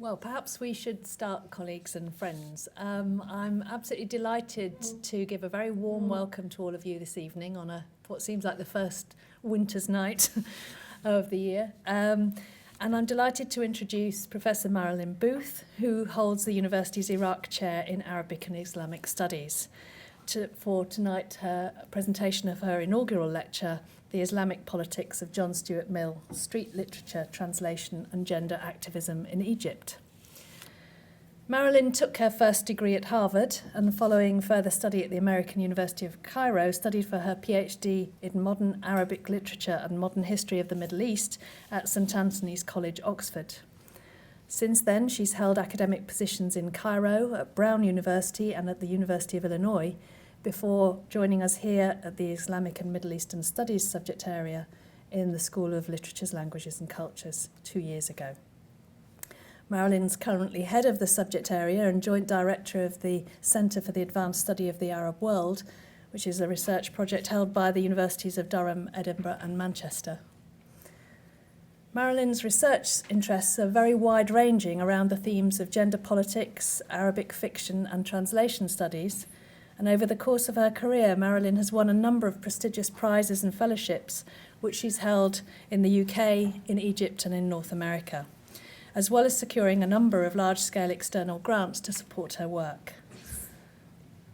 Well, perhaps we should start, colleagues and friends. I'm absolutely delighted to give a very warm welcome to all of you this evening on what seems like the first winter's night of the year. And I'm delighted to introduce Professor Marilyn Booth, who holds the university's Iraq Chair in Arabic and Islamic Studies, for tonight her presentation of her inaugural lecture, The Islamic Politics of John Stuart Mill, Street Literature, Translation and Gender Activism in Egypt. Marilyn took her first degree at Harvard and, following further study at the American University of Cairo, studied for her PhD in modern Arabic literature and modern history of the Middle East at St Antony's College, Oxford. Since then, she's held academic positions in Cairo, at Brown University and at the University of Illinois, before joining us here at the Islamic and Middle Eastern Studies subject area in the School of Literatures, Languages and Cultures 2 years ago. Marilyn's currently head of the subject area and joint director of the Centre for the Advanced Study of the Arab World, which is a research project held by the Universities of Durham, Edinburgh and Manchester. Marilyn's research interests are very wide-ranging around the themes of gender politics, Arabic fiction and translation studies, and over the course of her career, Marilyn has won a number of prestigious prizes and fellowships, which she's held in the UK, in Egypt and in North America, as well as securing a number of large-scale external grants to support her work.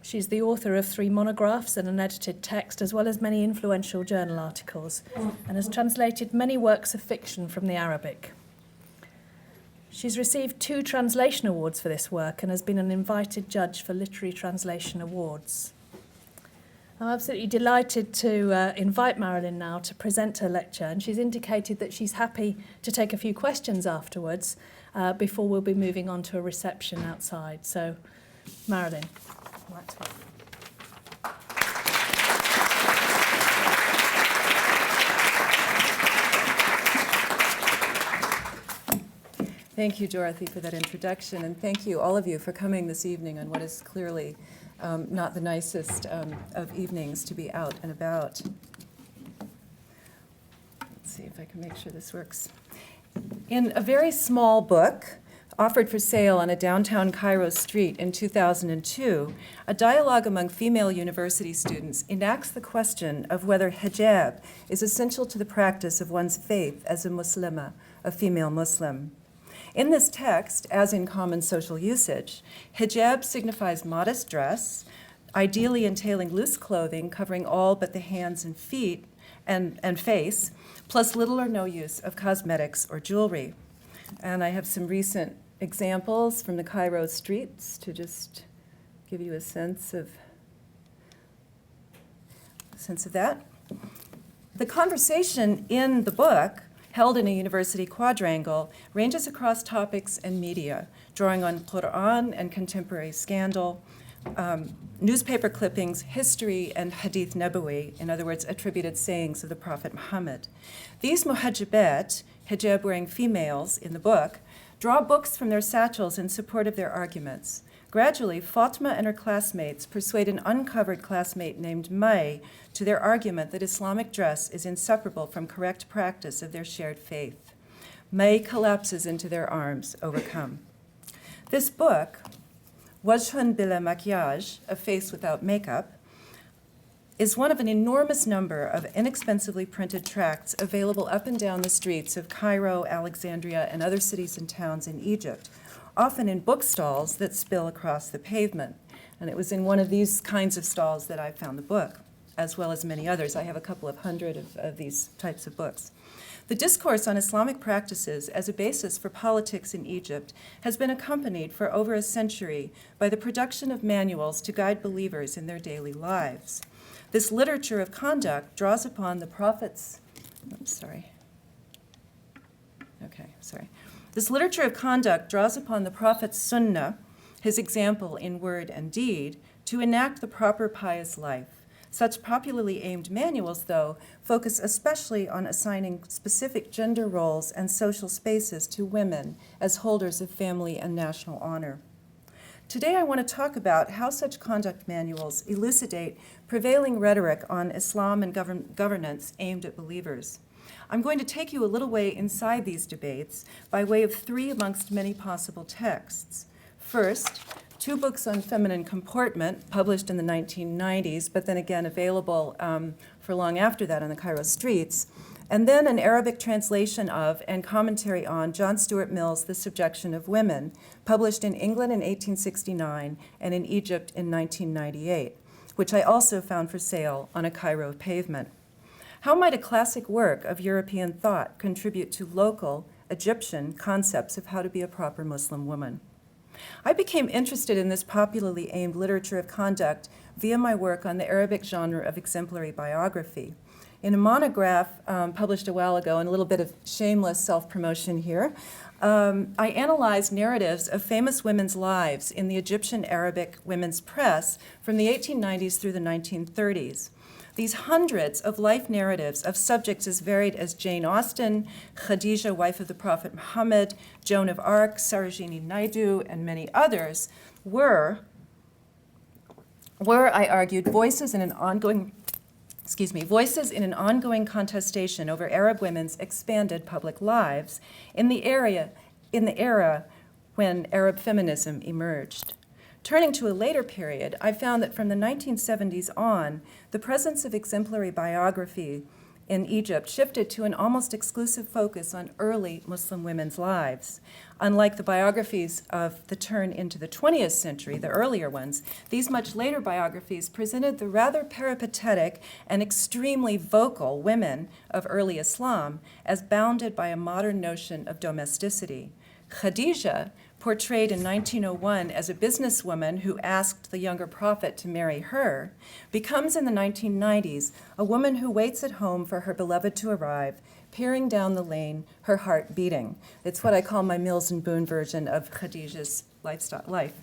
She's the author of 3 monographs and an edited text, as well as many influential journal articles, and has translated many works of fiction from the Arabic. She's received 2 translation awards for this work and has been an invited judge for literary translation awards. I'm absolutely delighted to invite Marilyn now to present her lecture, and she's indicated that she's happy to take a few questions afterwards before we'll be moving on to a reception outside. So, Marilyn. Thank you, Dorothy, for that introduction, and thank you, all of you, for coming this evening on what is clearly not the nicest of evenings to be out and about. Let's see if I can make sure this works. In a very small book offered for sale on a downtown Cairo street in 2002, a dialogue among female university students enacts the question of whether hijab is essential to the practice of one's faith as a Muslima, a female Muslim. In this text, as in common social usage, hijab signifies modest dress, ideally entailing loose clothing covering all but the hands and feet and face, plus little or no use of cosmetics or jewelry. And I have some recent examples from the Cairo streets to just give you a sense of that. The conversation in the book, held in a university quadrangle, ranges across topics and media, drawing on Quran and contemporary scandal, newspaper clippings, history, and hadith nabawi, in other words, attributed sayings of the Prophet Muhammad. These muhajjabat, hijab-wearing females in the book, draw books from their satchels in support of their arguments. Gradually, Fatma and her classmates persuade an uncovered classmate named May to their argument that Islamic dress is inseparable from correct practice of their shared faith. May collapses into their arms, overcome. This book, Wajhun bila maquillage, A Face Without Makeup, is one of an enormous number of inexpensively printed tracts available up and down the streets of Cairo, Alexandria, and other cities and towns in Egypt, often in bookstalls that spill across the pavement. And it was in one of these kinds of stalls that I found the book, as well as many others. I have a couple of hundred of these types of books. The discourse on Islamic practices as a basis for politics in Egypt has been accompanied for over a century by the production of manuals to guide believers in their daily lives. This literature of conduct draws upon the Prophet's, This literature of conduct draws upon the Prophet's sunna, his example in word and deed, to enact the proper pious life. Such popularly aimed manuals, though, focus especially on assigning specific gender roles and social spaces to women as holders of family and national honor. Today I want to talk about how such conduct manuals elucidate prevailing rhetoric on Islam and governance aimed at believers. I'm going to take you a little way inside these debates by way of three amongst many possible texts. First, two books on feminine comportment, published in the 1990s, but then again available for long after that on the Cairo streets, and then an Arabic translation of and commentary on John Stuart Mill's The Subjection of Women, published in England in 1869 and in Egypt in 1998, which I also found for sale on a Cairo pavement. How might a classic work of European thought contribute to local Egyptian concepts of how to be a proper Muslim woman? I became interested in this popularly aimed literature of conduct via my work on the Arabic genre of exemplary biography. In a monograph published a while ago, and a little bit of shameless self-promotion here, I analyzed narratives of famous women's lives in the Egyptian Arabic women's press from the 1890s through the 1930s. These hundreds of life narratives of subjects as varied as Jane Austen, Khadija, wife of the Prophet Muhammad, Joan of Arc, Sarojini Naidu, and many others were, I argued, voices in an ongoing contestation over Arab women's expanded public lives in the era when Arab feminism emerged. Turning to a later period, I found that from the 1970s on, the presence of exemplary biography in Egypt shifted to an almost exclusive focus on early Muslim women's lives. Unlike the biographies of the turn into the 20th century, the earlier ones, these much later biographies presented the rather peripatetic and extremely vocal women of early Islam as bounded by a modern notion of domesticity. Khadija, portrayed in 1901 as a businesswoman who asked the younger prophet to marry her, becomes in the 1990s a woman who waits at home for her beloved to arrive, peering down the lane, her heart beating. It's what I call my Mills and Boon version of Khadija's life.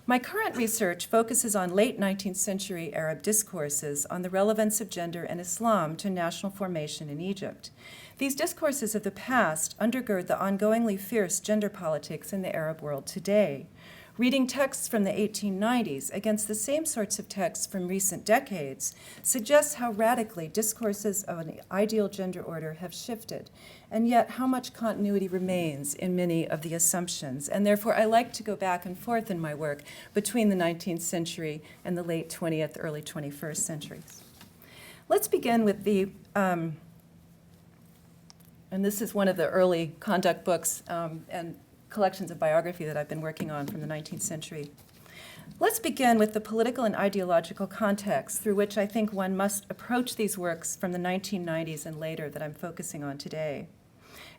My current research focuses on late 19th century Arab discourses on the relevance of gender and Islam to national formation in Egypt. These discourses of the past undergird the ongoingly fierce gender politics in the Arab world today. Reading texts from the 1890s against the same sorts of texts from recent decades suggests how radically discourses of an ideal gender order have shifted, and yet how much continuity remains in many of the assumptions. And therefore, I like to go back and forth in my work between the 19th century and the late 20th, early 21st centuries. Let's begin with the and this is one of the early conduct books and collections of biography that I've been working on from the 19th century. Let's begin with the political and ideological context through which I think one must approach these works from the 1990s and later that I'm focusing on today.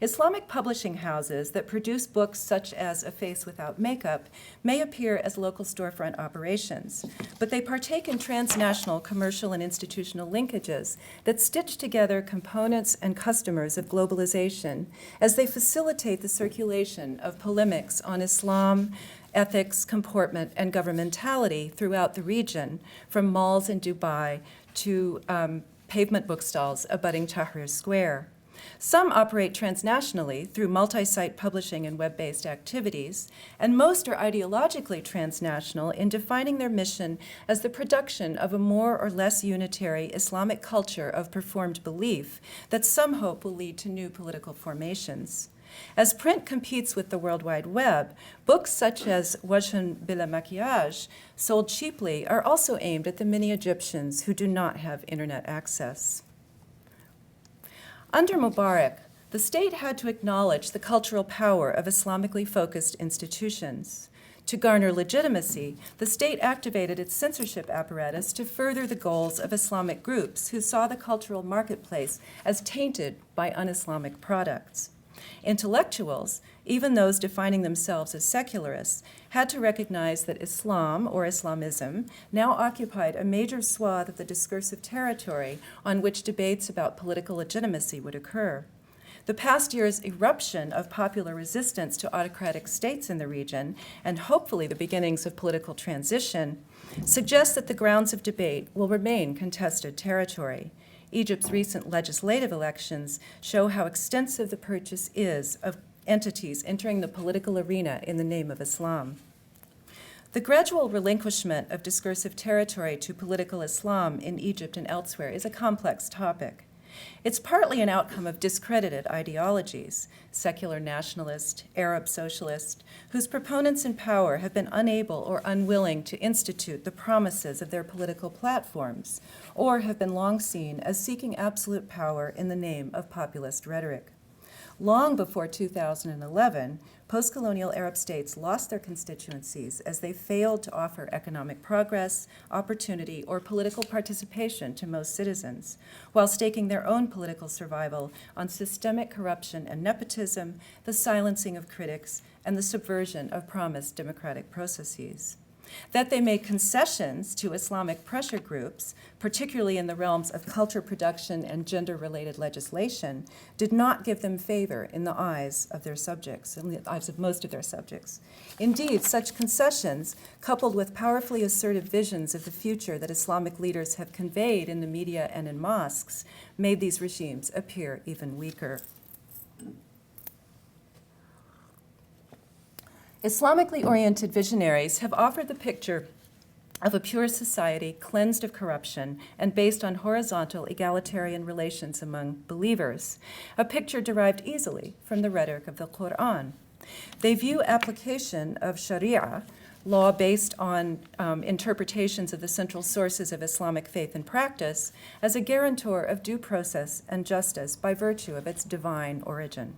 Islamic publishing houses that produce books such as A Face Without Makeup may appear as local storefront operations, but they partake in transnational commercial and institutional linkages that stitch together components and customers of globalization as they facilitate the circulation of polemics on Islam, ethics, comportment, and governmentality throughout the region, from malls in Dubai to pavement bookstalls abutting Tahrir Square. Some operate transnationally through multi-site publishing and web-based activities, and most are ideologically transnational in defining their mission as the production of a more or less unitary Islamic culture of performed belief that some hope will lead to new political formations. As print competes with the World Wide Web, books such as Wajhun Bila Maquillage, sold cheaply, are also aimed at the many Egyptians who do not have internet access. Under Mubarak, the state had to acknowledge the cultural power of Islamically focused institutions. To garner legitimacy, the state activated its censorship apparatus to further the goals of Islamic groups who saw the cultural marketplace as tainted by un-Islamic products. Intellectuals, even those defining themselves as secularists, had to recognize that Islam, or Islamism, now occupied a major swath of the discursive territory on which debates about political legitimacy would occur. The past year's eruption of popular resistance to autocratic states in the region, and hopefully the beginnings of political transition, suggests that the grounds of debate will remain contested territory. Egypt's recent legislative elections show how extensive the purchase is of entities entering the political arena in the name of Islam. The gradual relinquishment of discursive territory to political Islam in Egypt and elsewhere is a complex topic. It's partly an outcome of discredited ideologies, secular nationalist, Arab socialist, whose proponents in power have been unable or unwilling to institute the promises of their political platforms, or have been long seen as seeking absolute power in the name of populist rhetoric. Long before 2011, post-colonial Arab states lost their constituencies as they failed to offer economic progress, opportunity, or political participation to most citizens, while staking their own political survival on systemic corruption and nepotism, the silencing of critics, and the subversion of promised democratic processes. That they made concessions to Islamic pressure groups, particularly in the realms of culture production and gender-related legislation, did not give them favor in the eyes of their subjects, in the eyes of most of their subjects. Indeed, such concessions, coupled with powerfully assertive visions of the future that Islamic leaders have conveyed in the media and in mosques, made these regimes appear even weaker. Islamically oriented visionaries have offered the picture of a pure society cleansed of corruption and based on horizontal egalitarian relations among believers, a picture derived easily from the rhetoric of the Quran. They view application of Sharia, law based on interpretations of the central sources of Islamic faith and practice, as a guarantor of due process and justice by virtue of its divine origin.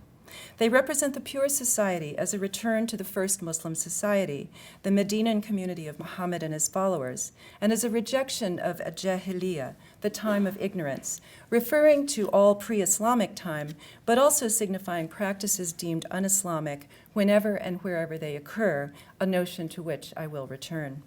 They represent the pure society as a return to the first Muslim society, the Medinan community of Muhammad and his followers, and as a rejection of Jahiliyyah, the time of ignorance, referring to all pre-Islamic time, but also signifying practices deemed un-Islamic whenever and wherever they occur, a notion to which I will return.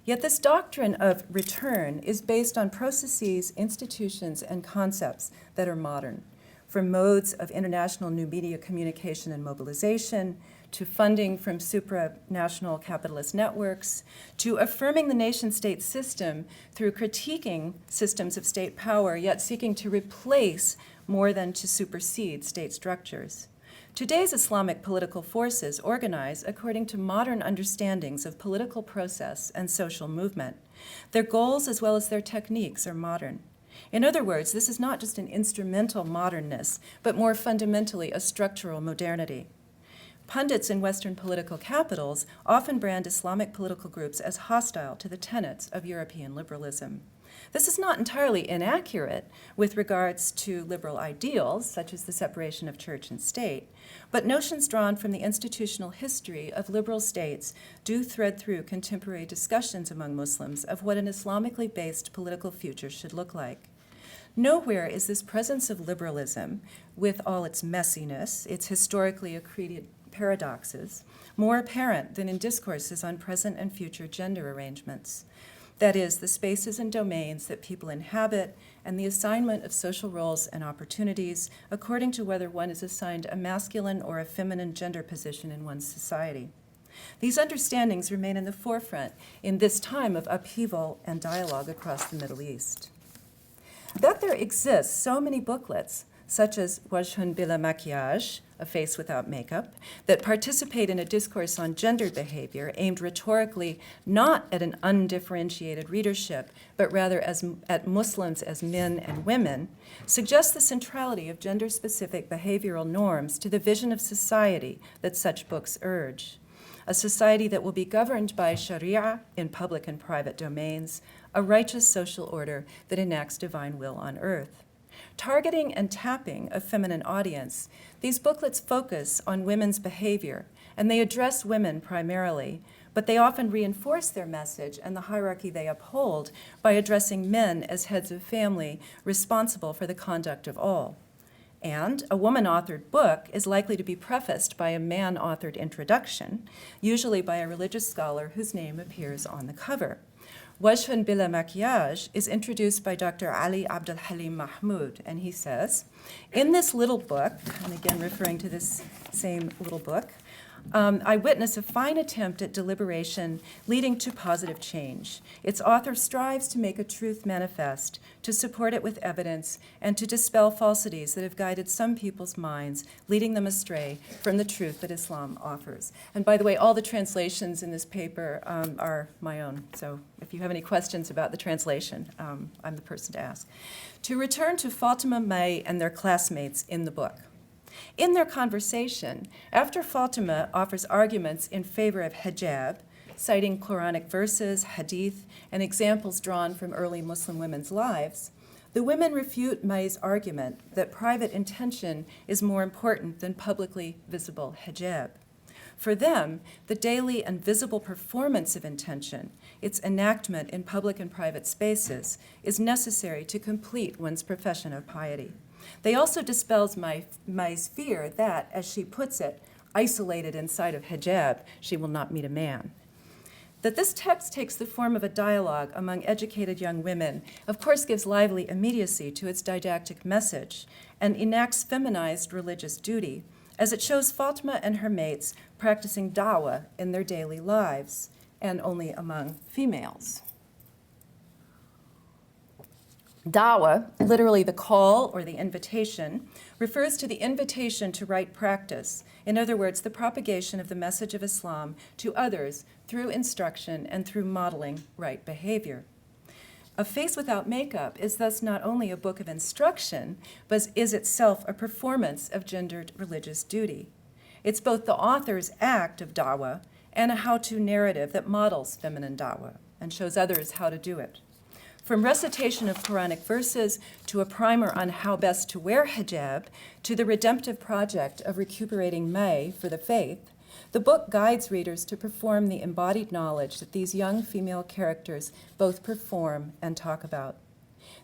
Yet this doctrine of return is based on processes, institutions, and concepts that are modern, from modes of international new media communication and mobilization, to funding from supranational capitalist networks, to affirming the nation-state system through critiquing systems of state power, yet seeking to replace more than to supersede state structures. Today's Islamic political forces organize according to modern understandings of political process and social movement. Their goals as well as their techniques are modern. In other words, this is not just an instrumental modernness, but more fundamentally a structural modernity. Pundits in Western political capitals often brand Islamic political groups as hostile to the tenets of European liberalism. This is not entirely inaccurate with regards to liberal ideals, such as the separation of church and state, but notions drawn from the institutional history of liberal states do thread through contemporary discussions among Muslims of what an Islamically based political future should look like. Nowhere is this presence of liberalism, with all its messiness, its historically accreted paradoxes, more apparent than in discourses on present and future gender arrangements. That is, the spaces and domains that people inhabit and the assignment of social roles and opportunities according to whether one is assigned a masculine or a feminine gender position in one's society. These understandings remain in the forefront in this time of upheaval and dialogue across the Middle East. That there exists so many booklets, such as Wajhun Bila Maquillage, A Face Without Makeup, that participate in a discourse on gendered behavior aimed rhetorically not at an undifferentiated readership, but rather at Muslims as men and women, suggests the centrality of gender-specific behavioral norms to the vision of society that such books urge. A society that will be governed by Sharia in public and private domains, a righteous social order that enacts divine will on earth. Targeting and tapping a feminine audience, these booklets focus on women's behavior, and they address women primarily, but they often reinforce their message and the hierarchy they uphold by addressing men as heads of family responsible for the conduct of all. And a woman-authored book is likely to be prefaced by a man-authored introduction, usually by a religious scholar whose name appears on the cover. Wajhun Bila Maquillage is introduced by Dr. Ali Abdul Halim Mahmoud, and he says, in this little book, and again referring to this same little book, I witness a fine attempt at deliberation leading to positive change. Its author strives to make a truth manifest, to support it with evidence, and to dispel falsities that have guided some people's minds, leading them astray from the truth that Islam offers. And by the way, all the translations in this paper are my own, so if you have any questions about the translation, I'm the person to ask. To return to Fatima, May, and their classmates in the book. In their conversation, after Fatima offers arguments in favor of hijab, citing Quranic verses, hadith, and examples drawn from early Muslim women's lives, the women refute May's argument that private intention is more important than publicly visible hijab. For them, the daily and visible performance of intention, its enactment in public and private spaces, is necessary to complete one's profession of piety. They also dispels May's fear that, as she puts it, isolated inside of hijab, she will not meet a man. That this text takes the form of a dialogue among educated young women, of course, gives lively immediacy to its didactic message and enacts feminized religious duty, as it shows Fatima and her mates practicing dawah in their daily lives, and only among females. Dawah, literally the call or the invitation, refers to the invitation to right practice, in other words, the propagation of the message of Islam to others through instruction and through modeling right behavior. A Face Without Makeup is thus not only a book of instruction, but is itself a performance of gendered religious duty. It's both the author's act of dawah and a how-to narrative that models feminine dawah and shows others how to do it. From recitation of Quranic verses to a primer on how best to wear hijab to the redemptive project of recuperating May for the faith, the book guides readers to perform the embodied knowledge that these young female characters both perform and talk about.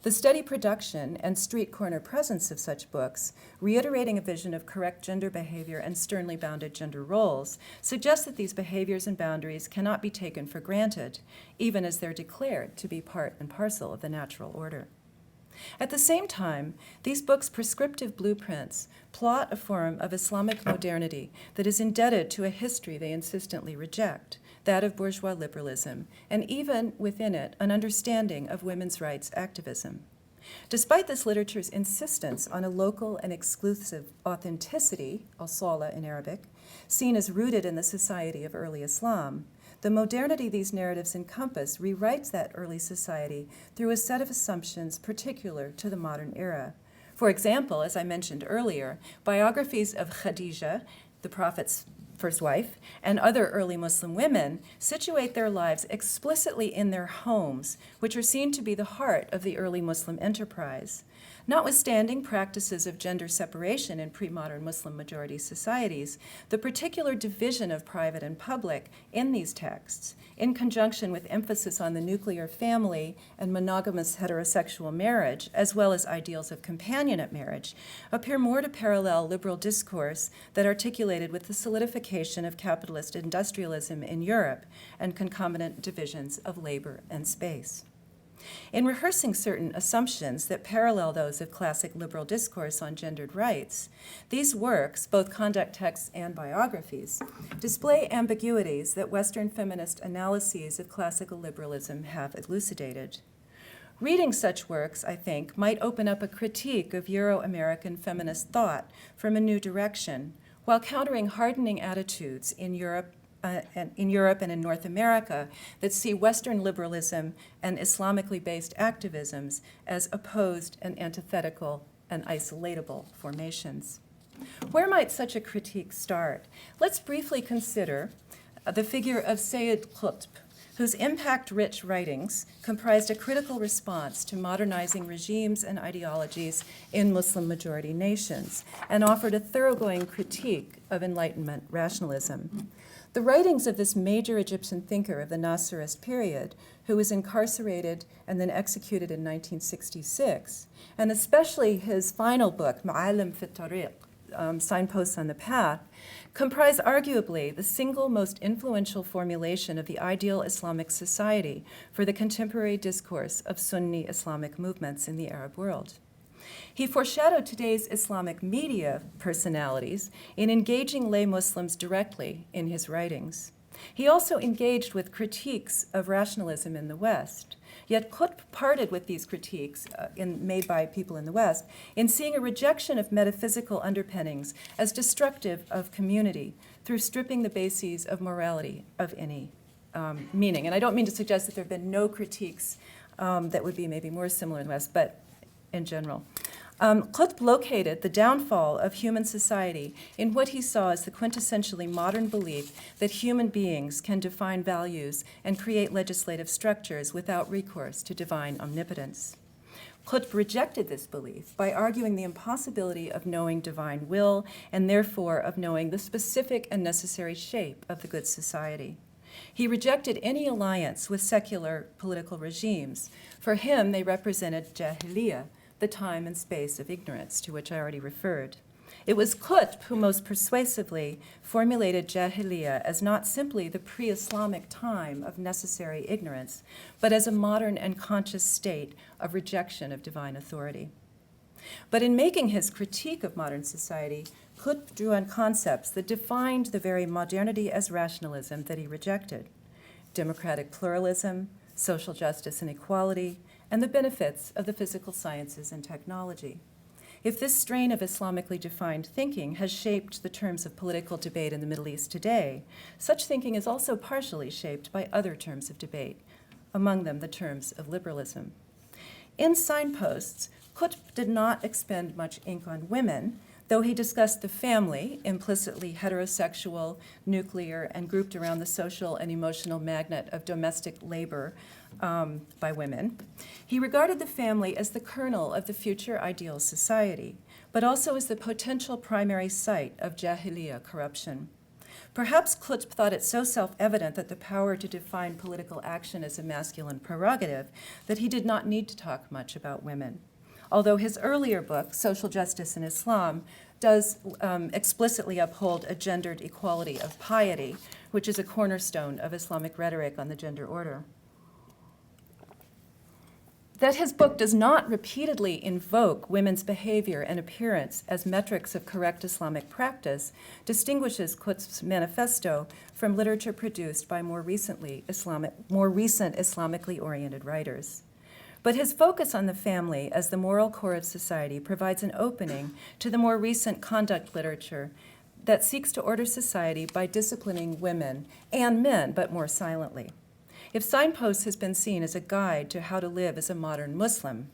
The steady production and street corner presence of such books, reiterating a vision of correct gender behavior and sternly bounded gender roles, suggests that these behaviors and boundaries cannot be taken for granted, even as they're declared to be part and parcel of the natural order. At the same time, these books' prescriptive blueprints plot a form of Islamic modernity that is indebted to a history they insistently reject, that of bourgeois liberalism, and even within it, an understanding of women's rights activism. Despite this literature's insistence on a local and exclusive authenticity, al-sala in Arabic, seen as rooted in the society of early Islam, the modernity these narratives encompass rewrites that early society through a set of assumptions particular to the modern era. For example, as I mentioned earlier, biographies of Khadija, the Prophet's first wife, and other early Muslim women situate their lives explicitly in their homes, which are seen to be the heart of the early Muslim enterprise. Notwithstanding practices of gender separation in pre-modern Muslim majority societies, the particular division of private and public in these texts, in conjunction with emphasis on the nuclear family and monogamous heterosexual marriage, as well as ideals of companionate marriage, appear more to parallel liberal discourse that articulated with the solidification of capitalist industrialism in Europe and concomitant divisions of labor and space. In rehearsing certain assumptions that parallel those of classic liberal discourse on gendered rights, these works, both conduct texts and biographies, display ambiguities that Western feminist analyses of classical liberalism have elucidated. Reading such works, I think, might open up a critique of Euro-American feminist thought from a new direction, while countering hardening attitudes in Europe and in North America that see Western liberalism and Islamically based activisms as opposed and antithetical and isolatable formations. Where might such a critique start? Let's briefly consider the figure of Sayyid Qutb, whose impact-rich writings comprised a critical response to modernizing regimes and ideologies in Muslim-majority nations and offered a thoroughgoing critique of Enlightenment rationalism. The writings of this major Egyptian thinker of the Nasserist period, who was incarcerated and then executed in 1966, and especially his final book, Ma'alim fi Tariq, Signposts on the Path, comprise arguably the single most influential formulation of the ideal Islamic society for the contemporary discourse of Sunni Islamic movements in the Arab world. He foreshadowed today's Islamic media personalities in engaging lay Muslims directly in his writings. He also engaged with critiques of rationalism in the West. Yet Qutb parted with these critiques made by people in the West in seeing a rejection of metaphysical underpinnings as destructive of community through stripping the bases of morality of any meaning. And I don't mean to suggest that there have been no critiques that would be maybe more similar in the West, but in general. Qutb located the downfall of human society in what he saw as the quintessentially modern belief that human beings can define values and create legislative structures without recourse to divine omnipotence. Qutb rejected this belief by arguing the impossibility of knowing divine will and therefore of knowing the specific and necessary shape of the good society. He rejected any alliance with secular political regimes. For him, they represented jahiliyyah, the time and space of ignorance to which I already referred. It was Qutb who most persuasively formulated jahiliyyah as not simply the pre-Islamic time of necessary ignorance, but as a modern and conscious state of rejection of divine authority. But in making his critique of modern society, Qutb drew on concepts that defined the very modernity as rationalism that he rejected: democratic pluralism, social justice and equality, and the benefits of the physical sciences and technology. If this strain of Islamically defined thinking has shaped the terms of political debate in the Middle East today, such thinking is also partially shaped by other terms of debate, among them the terms of liberalism. In Signposts, Qutb did not expend much ink on women, though he discussed the family, implicitly heterosexual, nuclear, and grouped around the social and emotional magnet of domestic labor by women. He regarded the family as the kernel of the future ideal society, but also as the potential primary site of jahiliyyah corruption. Perhaps Qutb thought it so self-evident that the power to define political action is a masculine prerogative that he did not need to talk much about women. Although his earlier book, Social Justice in Islam, does explicitly uphold a gendered equality of piety, which is a cornerstone of Islamic rhetoric on the gender order. That his book does not repeatedly invoke women's behavior and appearance as metrics of correct Islamic practice distinguishes Qutb's manifesto from literature produced by more recent Islamically oriented writers. But his focus on the family as the moral core of society provides an opening to the more recent conduct literature that seeks to order society by disciplining women and men, but more silently. If Signposts has been seen as a guide to how to live as a modern Muslim,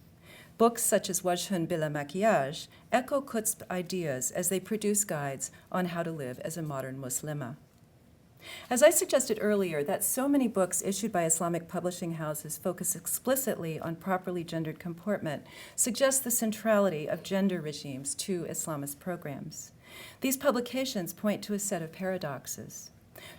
books such as Wajhun Bila Maquillage echo Qutb's ideas as they produce guides on how to live as a modern Muslima. As I suggested earlier, that so many books issued by Islamic publishing houses focus explicitly on properly gendered comportment suggests the centrality of gender regimes to Islamist programs. These publications point to a set of paradoxes.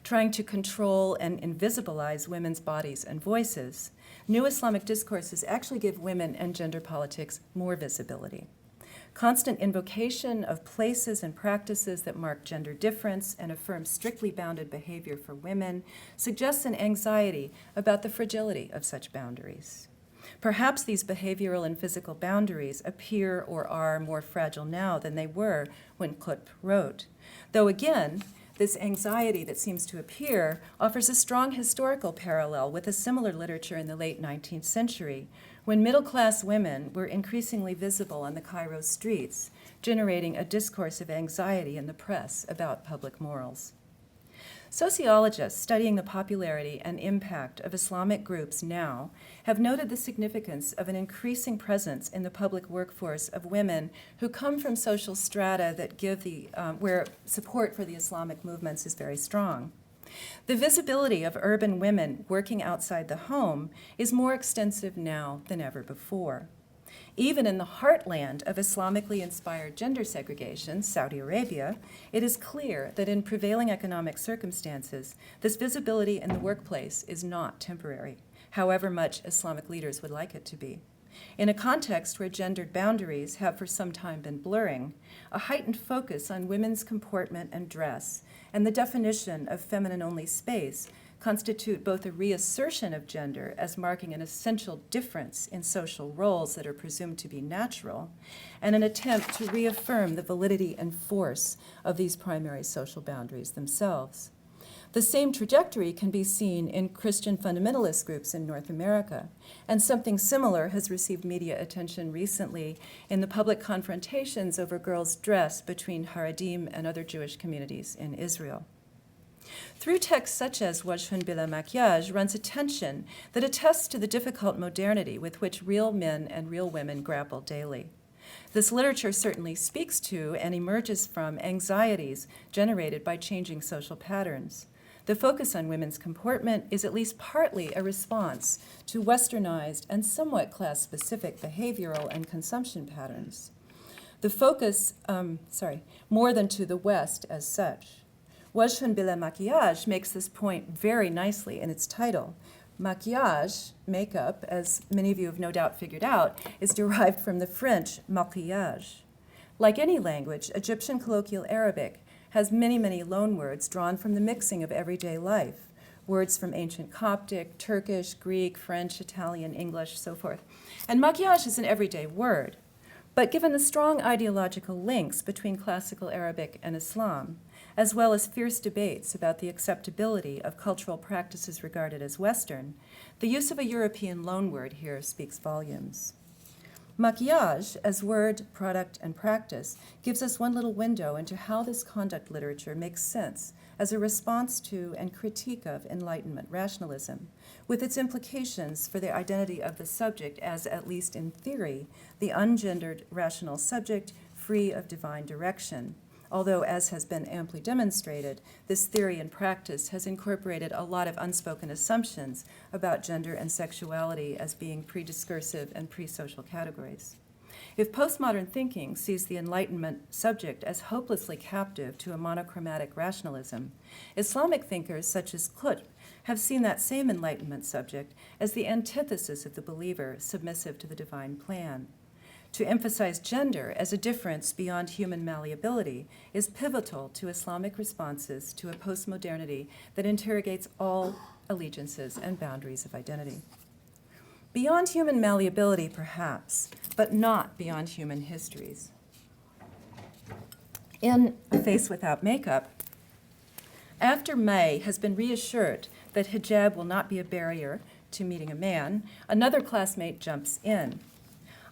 Trying to control and invisibilize women's bodies and voices, new Islamic discourses actually give women and gender politics more visibility. Constant invocation of places and practices that mark gender difference and affirm strictly bounded behavior for women suggests an anxiety about the fragility of such boundaries. Perhaps these behavioral and physical boundaries appear or are more fragile now than they were when Qutb wrote. Though again, this anxiety that seems to appear offers a strong historical parallel with a similar literature in the late 19th century, when middle-class women were increasingly visible on the Cairo streets, generating a discourse of anxiety in the press about public morals. Sociologists studying the popularity and impact of Islamic groups now have noted the significance of an increasing presence in the public workforce of women who come from social strata that give where support for the Islamic movements is very strong. The visibility of urban women working outside the home is more extensive now than ever before. Even in the heartland of Islamically inspired gender segregation, Saudi Arabia, it is clear that in prevailing economic circumstances, this visibility in the workplace is not temporary, however much Islamic leaders would like it to be. In a context where gendered boundaries have for some time been blurring, a heightened focus on women's comportment and dress, and the definition of feminine-only space constitute both a reassertion of gender as marking an essential difference in social roles that are presumed to be natural, and an attempt to reaffirm the validity and force of these primary social boundaries themselves. The same trajectory can be seen in Christian fundamentalist groups in North America, and something similar has received media attention recently in the public confrontations over girls' dress between Haredim and other Jewish communities in Israel. Through texts such as Wajhun bila maquillage runs a tension that attests to the difficult modernity with which real men and real women grapple daily. This literature certainly speaks to and emerges from anxieties generated by changing social patterns. The focus on women's comportment is at least partly a response to westernized and somewhat class-specific behavioral and consumption patterns. The focus, more than to the West as such. Wajhun bila maquillage makes this point very nicely in its title. Maquillage, makeup, as many of you have no doubt figured out, is derived from the French maquillage. Like any language, Egyptian colloquial Arabic has many, many loanwords drawn from the mixing of everyday life, words from ancient Coptic, Turkish, Greek, French, Italian, English, so forth. And maquillage is an everyday word. But given the strong ideological links between classical Arabic and Islam, as well as fierce debates about the acceptability of cultural practices regarded as Western, the use of a European loanword here speaks volumes. Maquillage, as word, product, and practice, gives us one little window into how this conduct literature makes sense as a response to and critique of Enlightenment rationalism, with its implications for the identity of the subject as, at least in theory, the ungendered rational subject free of divine direction. Although, as has been amply demonstrated, this theory and practice has incorporated a lot of unspoken assumptions about gender and sexuality as being pre-discursive and pre-social categories. If postmodern thinking sees the Enlightenment subject as hopelessly captive to a monochromatic rationalism, Islamic thinkers such as Qutb have seen that same Enlightenment subject as the antithesis of the believer submissive to the divine plan. To emphasize gender as a difference beyond human malleability is pivotal to Islamic responses to a postmodernity that interrogates all allegiances and boundaries of identity. Beyond human malleability, perhaps, but not beyond human histories. In A Face Without Makeup, after May has been reassured that hijab will not be a barrier to meeting a man, another classmate jumps in.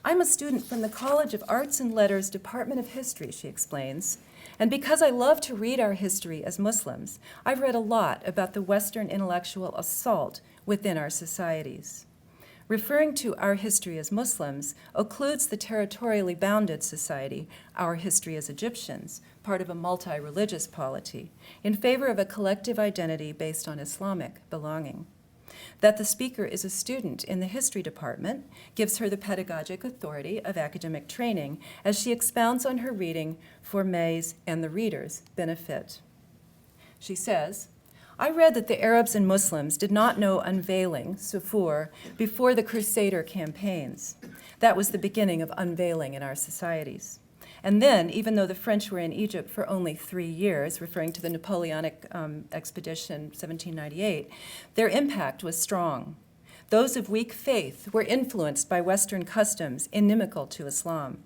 I'm a student from the College of Arts and Letters Department of History, she explains, and because I love to read our history as Muslims, I've read a lot about the Western intellectual assault within our societies. Referring to our history as Muslims occludes the territorially bounded society, our history as Egyptians, part of a multi-religious polity, in favor of a collective identity based on Islamic belonging. That the speaker is a student in the history department gives her the pedagogic authority of academic training as she expounds on her reading for May's and the reader's benefit. She says, I read that the Arabs and Muslims did not know unveiling, sufoor, before the Crusader campaigns. That was the beginning of unveiling in our societies. And then, even though the French were in Egypt for only 3 years, referring to the Napoleonic expedition, 1798, their impact was strong. Those of weak faith were influenced by Western customs inimical to Islam.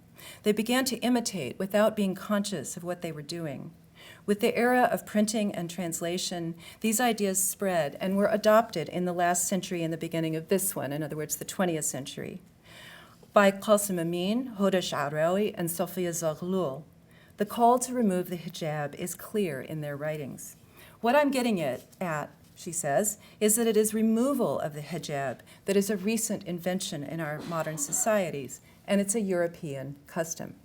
They began to imitate without being conscious of what they were doing. With the era of printing and translation, these ideas spread and were adopted in the last century and the beginning of this one, in other words, the 20th century, by Qasim Amin, Hoda Sha'rawi, and Sophia Zaghloul. The call to remove the hijab is clear in their writings. What I'm getting at, she says, is that it is removal of the hijab that is a recent invention in our modern societies, and it's a European custom.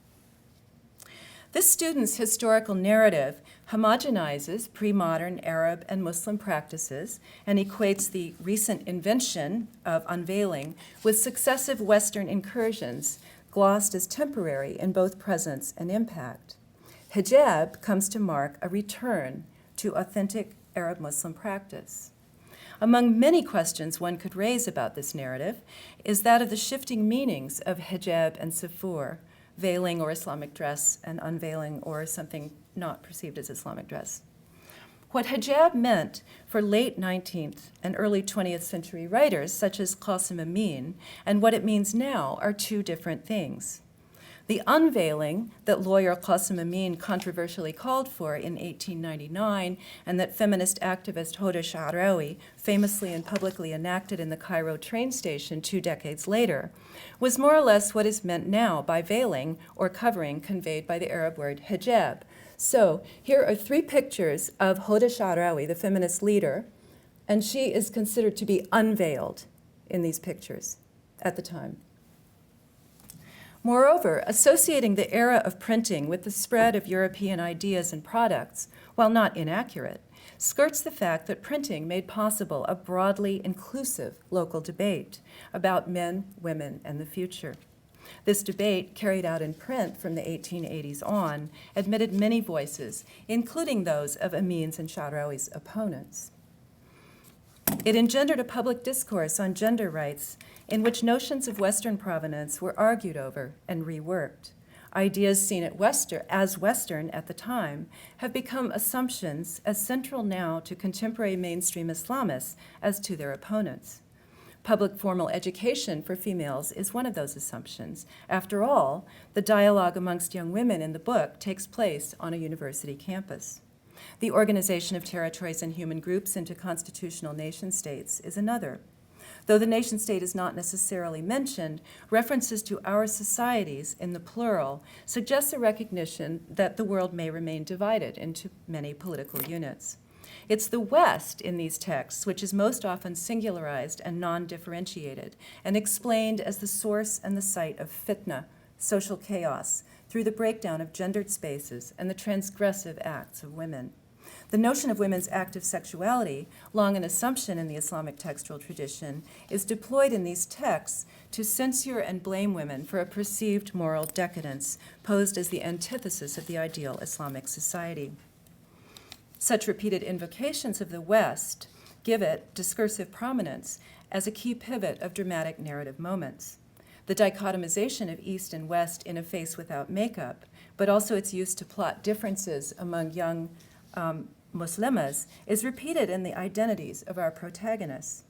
This student's historical narrative homogenizes pre-modern Arab and Muslim practices and equates the recent invention of unveiling with successive Western incursions, glossed as temporary in both presence and impact. Hijab comes to mark a return to authentic Arab-Muslim practice. Among many questions one could raise about this narrative is that of the shifting meanings of hijab and sufoor, veiling or Islamic dress, and unveiling or something not perceived as Islamic dress. What hijab meant for late 19th and early 20th century writers, such as Qasim Amin, and what it means now are two different things. The unveiling that lawyer Qasim Amin controversially called for in 1899 and that feminist activist Hoda Sha'rawi famously and publicly enacted in the Cairo train station 2 decades later was more or less what is meant now by veiling or covering conveyed by the Arab word hijab. So here are 3 pictures of Hoda Sha'rawi, the feminist leader, and she is considered to be unveiled in these pictures at the time. Moreover, associating the era of printing with the spread of European ideas and products, while not inaccurate, skirts the fact that printing made possible a broadly inclusive local debate about men, women, and the future. This debate, carried out in print from the 1880s on, admitted many voices, including those of Amin's and Sha'rawi's opponents. It engendered a public discourse on gender rights in which notions of Western provenance were argued over and reworked. Ideas seen as Western at the time have become assumptions as central now to contemporary mainstream Islamists as to their opponents. Public formal education for females is one of those assumptions. After all, the dialogue amongst young women in the book takes place on a university campus. The organization of territories and human groups into constitutional nation-states is another. Though the nation-state is not necessarily mentioned, references to our societies in the plural suggests a recognition that the world may remain divided into many political units. It's the West in these texts which is most often singularized and non-differentiated and explained as the source and the site of fitna, social chaos, through the breakdown of gendered spaces and the transgressive acts of women. The notion of women's active sexuality, long an assumption in the Islamic textual tradition, is deployed in these texts to censure and blame women for a perceived moral decadence posed as the antithesis of the ideal Islamic society. Such repeated invocations of the West give it discursive prominence as a key pivot of dramatic narrative moments. The dichotomization of East and West in A Face Without Makeup, but also its use to plot differences among young Muslimas, is repeated in the identities of our protagonists.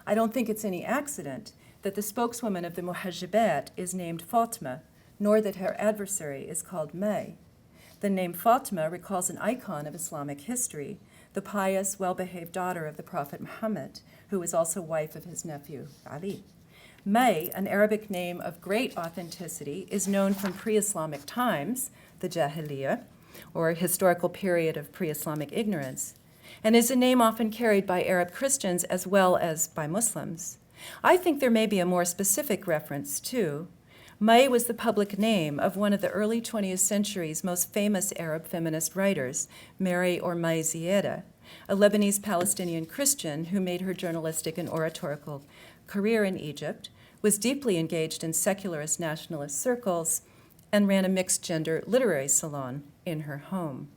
I don't think it's any accident that the spokeswoman of the Muhajjabat is named Fatima, nor that her adversary is called May. The name Fatima recalls an icon of Islamic history, the pious, well-behaved daughter of the Prophet Muhammad, who was also wife of his nephew Ali. May, an Arabic name of great authenticity, is known from pre-Islamic times, the Jahiliyyah, or historical period of pre-Islamic ignorance, and is a name often carried by Arab Christians as well as by Muslims. I think there may be a more specific reference, too. May was the public name of one of the early 20th century's most famous Arab feminist writers, Mary or May Zieda, a Lebanese Palestinian Christian who made her journalistic and oratorical career in Egypt, was deeply engaged in secularist nationalist circles, and ran a mixed-gender literary salon in her home.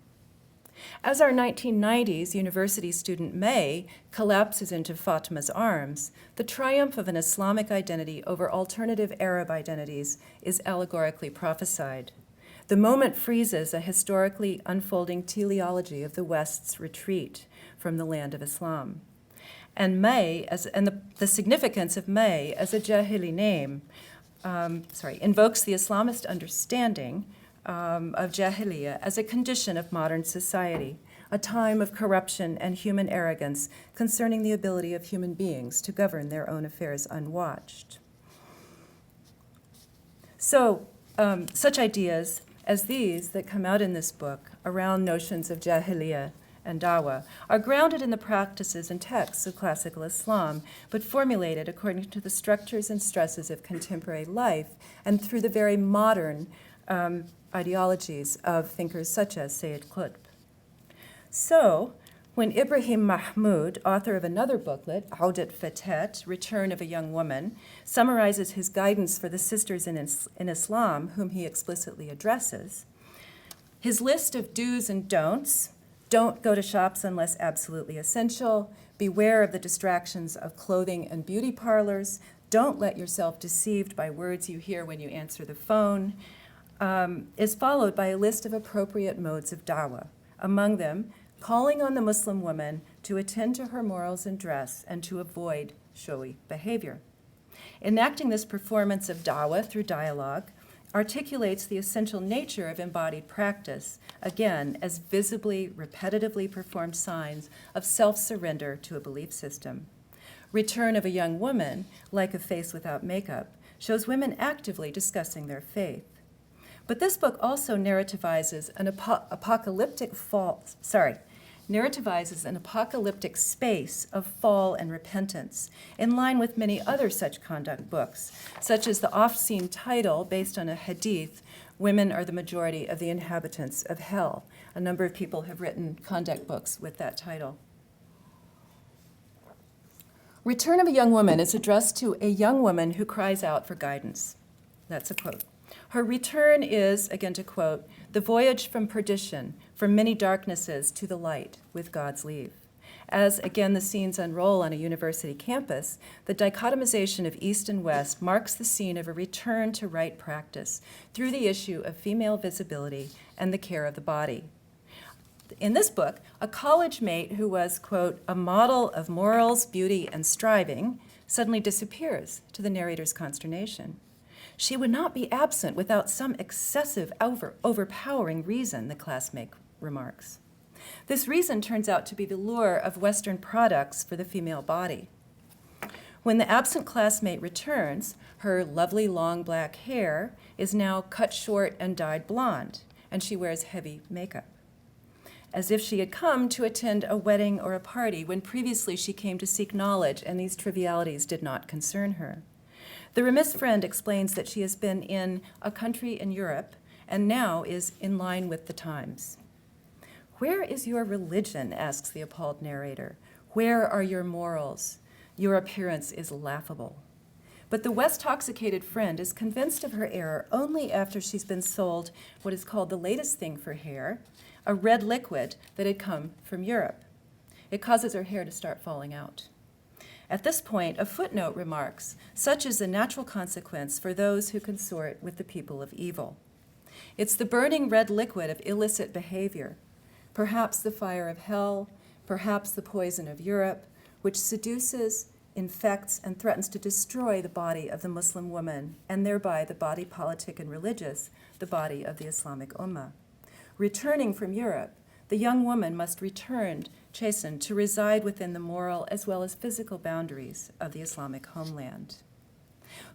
As our 1990s university student May collapses into Fatima's arms, the triumph of an Islamic identity over alternative Arab identities is allegorically prophesied. The moment freezes a historically unfolding teleology of the West's retreat from the land of Islam. And May, the significance of May as a Jahili name, invokes the Islamist understanding of Jahiliyyah as a condition of modern society, a time of corruption and human arrogance concerning the ability of human beings to govern their own affairs unwatched. So, such ideas as these that come out in this book around notions of Jahiliyyah and Dawah are grounded in the practices and texts of classical Islam, but formulated according to the structures and stresses of contemporary life and through the very modern ideologies of thinkers such as Sayyid Qutb. So, when Ibrahim Mahmoud, author of another booklet, Audat Fatet, Return of a Young Woman, summarizes his guidance for the sisters in Islam, whom he explicitly addresses, his list of do's and don'ts: don't go to shops unless absolutely essential, beware of the distractions of clothing and beauty parlors, don't let yourself deceived by words you hear when you answer the phone, is followed by a list of appropriate modes of dawah, among them calling on the Muslim woman to attend to her morals and dress and to avoid showy behavior. Enacting this performance of dawah through dialogue articulates the essential nature of embodied practice, again, as visibly, repetitively performed signs of self-surrender to a belief system. Return of a Young Woman, like A Face Without Makeup, shows women actively discussing their faith. But this book also narrativizes an apocalyptic space of fall and repentance, in line with many other such conduct books, such as the oft-seen title based on a hadith, Women Are the Majority of the Inhabitants of Hell. A number of people have written conduct books with that title. Return of a Young Woman is addressed to a young woman who cries out for guidance. That's a quote. Her return is, again to quote, the voyage from perdition, from many darknesses to the light, with God's leave. As, again, the scenes unroll on a university campus, the dichotomization of East and West marks the scene of a return to right practice through the issue of female visibility and the care of the body. In this book, a college mate who was, quote, a model of morals, beauty, and striving, suddenly disappears to the narrator's consternation. She would not be absent without some excessive, overpowering reason, the classmate remarks. This reason turns out to be the lure of Western products for the female body. When the absent classmate returns, her lovely long black hair is now cut short and dyed blonde, and she wears heavy makeup, as if she had come to attend a wedding or a party when previously she came to seek knowledge and these trivialities did not concern her. The remiss friend explains that she has been in a country in Europe and now is in line with the times. Where is your religion, asks the appalled narrator. Where are your morals? Your appearance is laughable. But the West-toxicated friend is convinced of her error only after she's been sold what is called the latest thing for hair, a red liquid that had come from Europe. It causes her hair to start falling out. At this point, a footnote remarks, such is the natural consequence for those who consort with the people of evil. It's the burning red liquid of illicit behavior, perhaps the fire of hell, perhaps the poison of Europe, which seduces, infects, and threatens to destroy the body of the Muslim woman, and thereby the body politic and religious, the body of the Islamic Ummah. Returning from Europe, the young woman must return, chastened, to reside within the moral as well as physical boundaries of the Islamic homeland.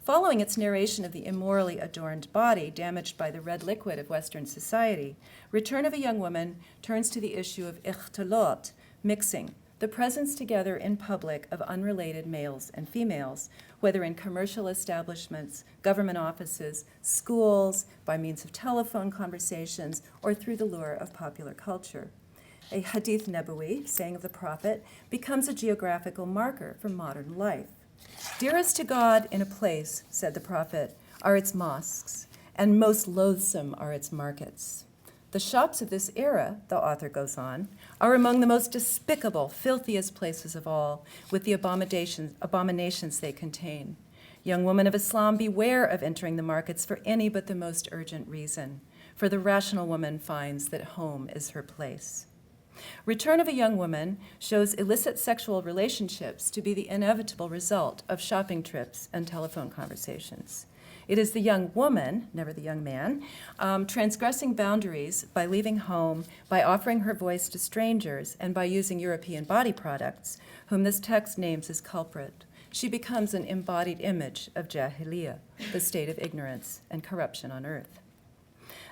Following its narration of the immorally adorned body damaged by the red liquid of Western society, Return of a Young Woman turns to the issue of ikhtilot, mixing, the presence together in public of unrelated males and females, whether in commercial establishments, government offices, schools, by means of telephone conversations, or through the lure of popular culture. A hadith nabawi, saying of the Prophet, becomes a geographical marker for modern life. Dearest to God in a place, said the Prophet, are its mosques, and most loathsome are its markets. The shops of this era, the author goes on, are among the most despicable, filthiest places of all, with the abominations they contain. Young woman of Islam, beware of entering the markets for any but the most urgent reason, for the rational woman finds that home is her place. Return of a Young Woman shows illicit sexual relationships to be the inevitable result of shopping trips and telephone conversations. It is the young woman, never the young man, transgressing boundaries by leaving home, by offering her voice to strangers, and by using European body products, whom this text names as culprit. She becomes an embodied image of Jahiliyyah, the state of ignorance and corruption on earth.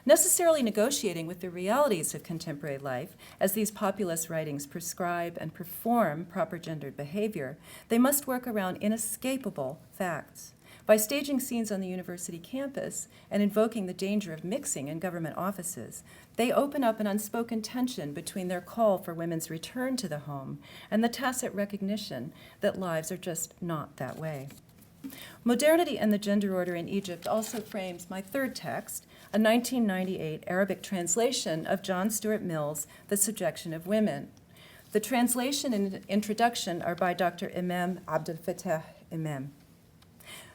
Necessarily negotiating with the realities of contemporary life, as these populist writings prescribe and perform proper gendered behavior, they must work around inescapable facts. By staging scenes on the university campus and invoking the danger of mixing in government offices, they open up an unspoken tension between their call for women's return to the home and the tacit recognition that lives are just not that way. Modernity and the Gender Order in Egypt also frames my third text, a 1998 Arabic translation of John Stuart Mill's The Subjection of Women. The translation and introduction are by Dr. Imam Abdel Fattah Imam.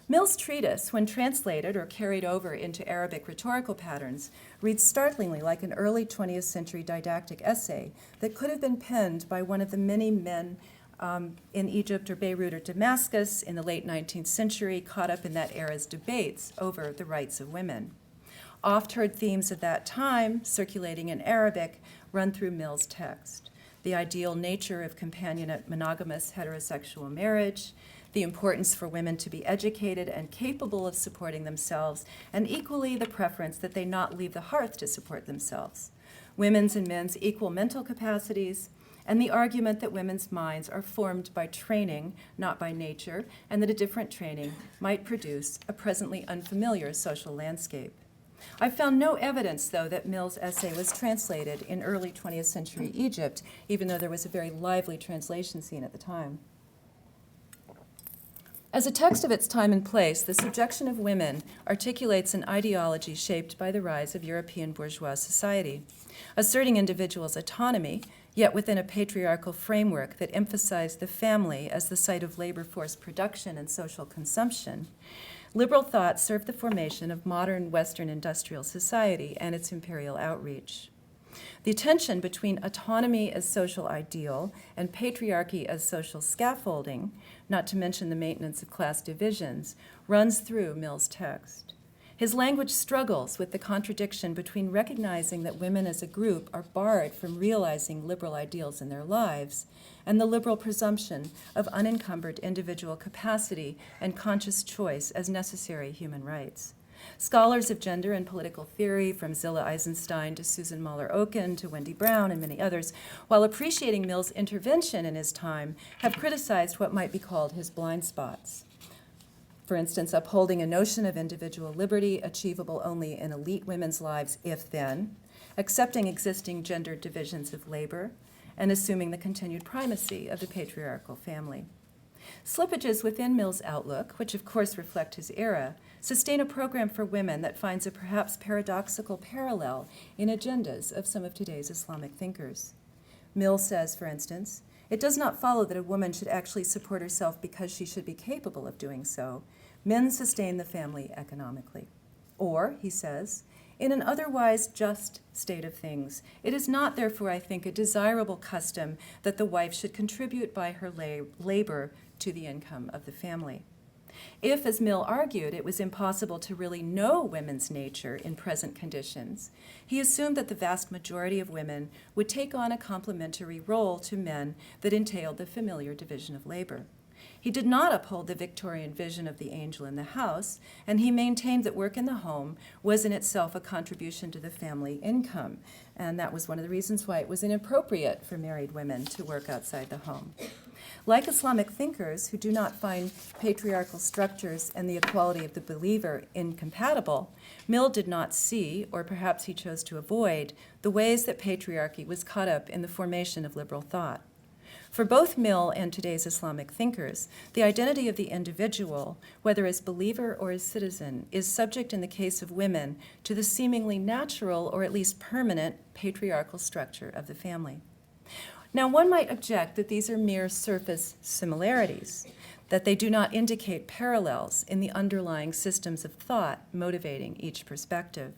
Mill's treatise, when translated or carried over into Arabic rhetorical patterns, reads startlingly like an early 20th century didactic essay that could have been penned by one of the many men in Egypt or Beirut or Damascus in the late 19th century caught up in that era's debates over the rights of women. Oft-heard themes of that time, circulating in Arabic, run through Mill's text. The ideal nature of companionate monogamous heterosexual marriage, the importance for women to be educated and capable of supporting themselves, and equally the preference that they not leave the hearth to support themselves. Women's and men's equal mental capacities, and the argument that women's minds are formed by training, not by nature, and that a different training might produce a presently unfamiliar social landscape. I found no evidence, though, that Mill's essay was translated in early 20th century Egypt, even though there was a very lively translation scene at the time. As a text of its time and place, The Subjection of Women articulates an ideology shaped by the rise of European bourgeois society, asserting individuals' autonomy, yet within a patriarchal framework that emphasized the family as the site of labor force production and social consumption. Liberal thought served the formation of modern Western industrial society and its imperial outreach. The tension between autonomy as social ideal and patriarchy as social scaffolding, not to mention the maintenance of class divisions, runs through Mill's text. His language struggles with the contradiction between recognizing that women as a group are barred from realizing liberal ideals in their lives and the liberal presumption of unencumbered individual capacity and conscious choice as necessary human rights. Scholars of gender and political theory, from Zilla Eisenstein to Susan Mahler-Oken to Wendy Brown and many others, while appreciating Mill's intervention in his time, have criticized what might be called his blind spots. For instance, upholding a notion of individual liberty achievable only in elite women's lives, if then, accepting existing gendered divisions of labor, and assuming the continued primacy of the patriarchal family. Slippages within Mill's outlook, which of course reflect his era, sustain a program for women that finds a perhaps paradoxical parallel in agendas of some of today's Islamic thinkers. Mill says, for instance, it does not follow that a woman should actually support herself because she should be capable of doing so. Men sustain the family economically. Or, he says, in an otherwise just state of things, it is not, therefore, I think, a desirable custom that the wife should contribute by her labor to the income of the family. If, as Mill argued, it was impossible to really know women's nature in present conditions, he assumed that the vast majority of women would take on a complementary role to men that entailed the familiar division of labor. He did not uphold the Victorian vision of the angel in the house, and he maintained that work in the home was in itself a contribution to the family income, and that was one of the reasons why it was inappropriate for married women to work outside the home. Like Islamic thinkers who do not find patriarchal structures and the equality of the believer incompatible, Mill did not see, or perhaps he chose to avoid, the ways that patriarchy was caught up in the formation of liberal thought. For both Mill and today's Islamic thinkers, the identity of the individual, whether as believer or as citizen, is subject in the case of women to the seemingly natural or at least permanent patriarchal structure of the family. Now, one might object that these are mere surface similarities, that they do not indicate parallels in the underlying systems of thought motivating each perspective.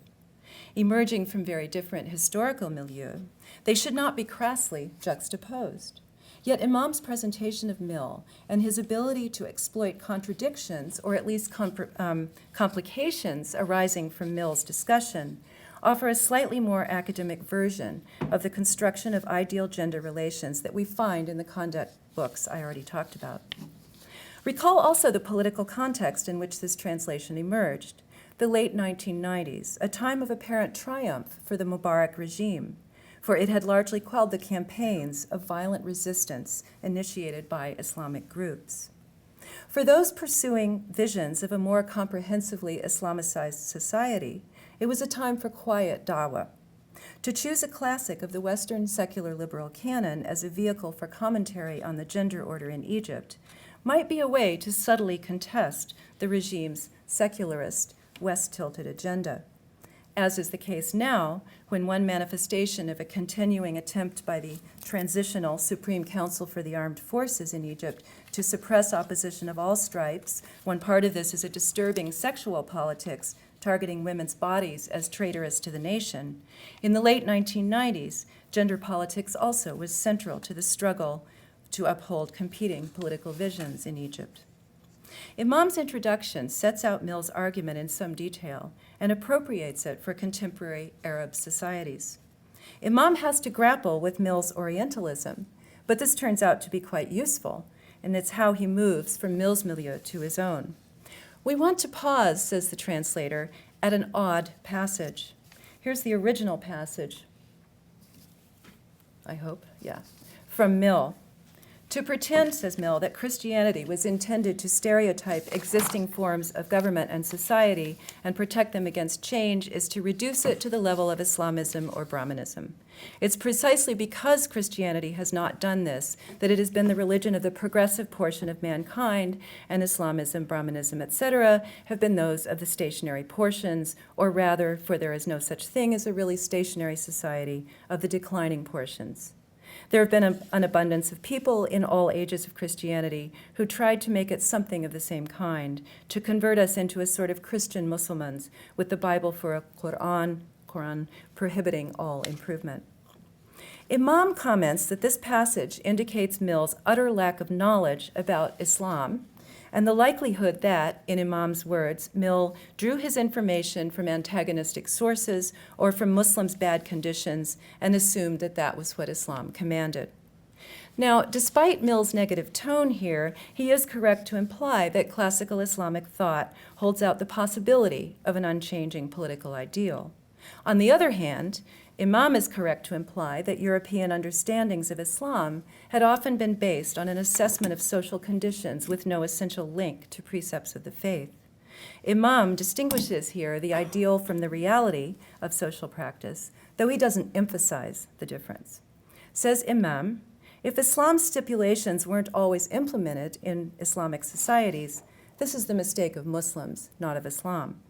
Emerging from very different historical milieu, they should not be crassly juxtaposed. Yet Imam's presentation of Mill and his ability to exploit contradictions, or at least complications arising from Mill's discussion, offer a slightly more academic version of the construction of ideal gender relations that we find in the conduct books I already talked about. Recall also the political context in which this translation emerged, the late 1990s, a time of apparent triumph for the Mubarak regime, for it had largely quelled the campaigns of violent resistance initiated by Islamic groups. For those pursuing visions of a more comprehensively Islamicized society, it was a time for quiet dawah. To choose a classic of the Western secular liberal canon as a vehicle for commentary on the gender order in Egypt might be a way to subtly contest the regime's secularist, West-tilted agenda. as is the case now, when one manifestation of a continuing attempt by the Transitional Supreme Council for the Armed Forces in Egypt to suppress opposition of all stripes, one part of this is a disturbing sexual politics targeting women's bodies as traitorous to the nation. In the late 1990s, gender politics also was central to the struggle to uphold competing political visions in Egypt. Imam's introduction sets out Mill's argument in some detail and appropriates it for contemporary Arab societies. Imam has to grapple with Mill's Orientalism, but this turns out to be quite useful, and it's how he moves from Mill's milieu to his own. We want to pause, says the translator, at an odd passage. Here's the original passage, I hope, yeah, from Mill. To pretend, says Mill, that Christianity was intended to stereotype existing forms of government and society and protect them against change is to reduce it to the level of Islamism or Brahmanism. It's precisely because Christianity has not done this that it has been the religion of the progressive portion of mankind, and Islamism, Brahmanism, etc., have been those of the stationary portions, or rather, for there is no such thing as a really stationary society, of the declining portions. There have been an abundance of people in all ages of Christianity who tried to make it something of the same kind, to convert us into a sort of Christian Muslims with the Bible for a Quran prohibiting all improvement. Imam comments that this passage indicates Mill's utter lack of knowledge about Islam and the likelihood that, in Imam's words, Mill drew his information from antagonistic sources or from Muslims' bad conditions and assumed that that was what Islam commanded. Now, despite Mill's negative tone here, he is correct to imply that classical Islamic thought holds out the possibility of an unchanging political ideal. On the other hand, Imam is correct to imply that European understandings of Islam had often been based on an assessment of social conditions with no essential link to precepts of the faith. Imam distinguishes here the ideal from the reality of social practice, though he doesn't emphasize the difference. Says Imam, if Islam's stipulations weren't always implemented in Islamic societies, this is the mistake of Muslims, not of Islam.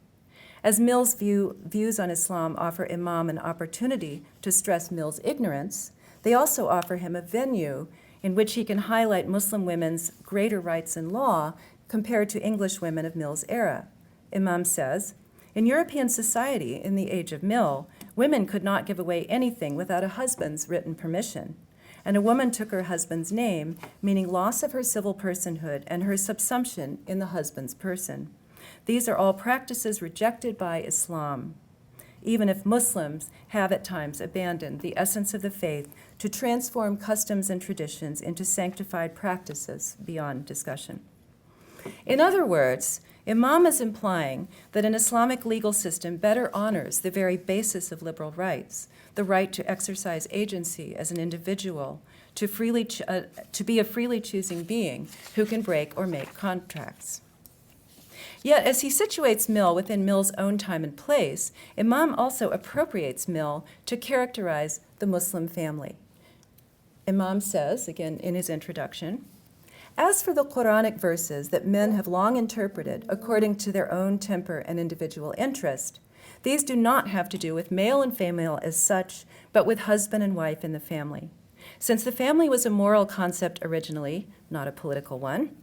As Mill's views on Islam offer Imam an opportunity to stress Mill's ignorance, they also offer him a venue in which he can highlight Muslim women's greater rights in law compared to English women of Mill's era. Imam says, in European society in the age of Mill, women could not give away anything without a husband's written permission, and a woman took her husband's name, meaning loss of her civil personhood and her subsumption in the husband's person. These are all practices rejected by Islam, even if Muslims have at times abandoned the essence of the faith to transform customs and traditions into sanctified practices beyond discussion. In other words, Imam is implying that an Islamic legal system better honors the very basis of liberal rights, the right to exercise agency as an individual, to be a freely choosing being who can break or make contracts. Yet, as he situates Mill within Mill's own time and place, Imam also appropriates Mill to characterize the Muslim family. Imam says, again in his introduction, as for the Quranic verses that men have long interpreted according to their own temper and individual interest, these do not have to do with male and female as such, but with husband and wife in the family. Since the family was a moral concept originally, not a political one,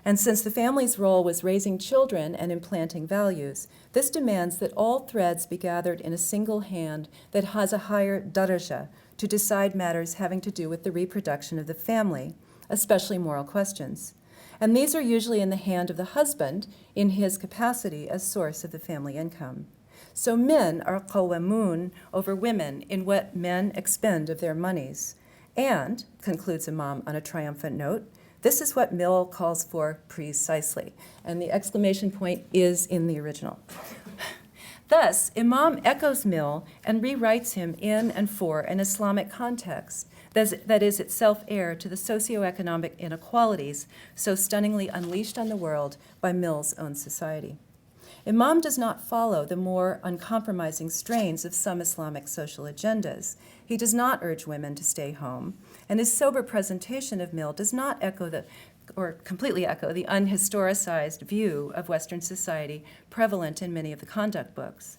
and since the family's role was raising children and implanting values, this demands that all threads be gathered in a single hand that has a higher daraja to decide matters having to do with the reproduction of the family, especially moral questions. And these are usually in the hand of the husband in his capacity as source of the family income. So men are qawamun over women in what men expend of their monies. And, concludes Imam on a triumphant note, this is what Mill calls for precisely, and the exclamation point is in the original. Thus, Imam echoes Mill and rewrites him in and for an Islamic context that is itself heir to the socioeconomic inequalities so stunningly unleashed on the world by Mill's own society. Imam does not follow the more uncompromising strains of some Islamic social agendas. He does not urge women to stay home, and his sober presentation of Mill does not completely echo the unhistoricized view of Western society prevalent in many of the conduct books.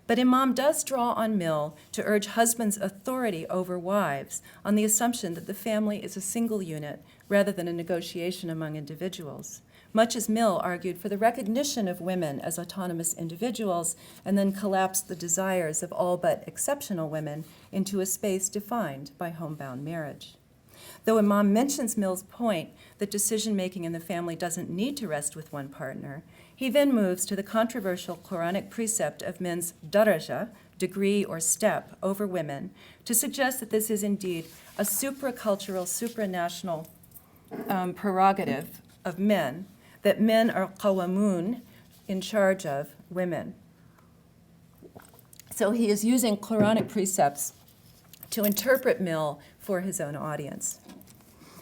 But Imam does draw on Mill to urge husbands' authority over wives on the assumption that the family is a single unit rather than a negotiation among individuals, much as Mill argued for the recognition of women as autonomous individuals and then collapsed the desires of all but exceptional women into a space defined by homebound marriage. Though Imam mentions Mill's point that decision-making in the family doesn't need to rest with one partner, he then moves to the controversial Quranic precept of men's daraja, degree or step, over women, to suggest that this is indeed a supracultural, supranational prerogative of men, that men are qawamun, in charge of women. So he is using Quranic precepts to interpret Mill for his own audience.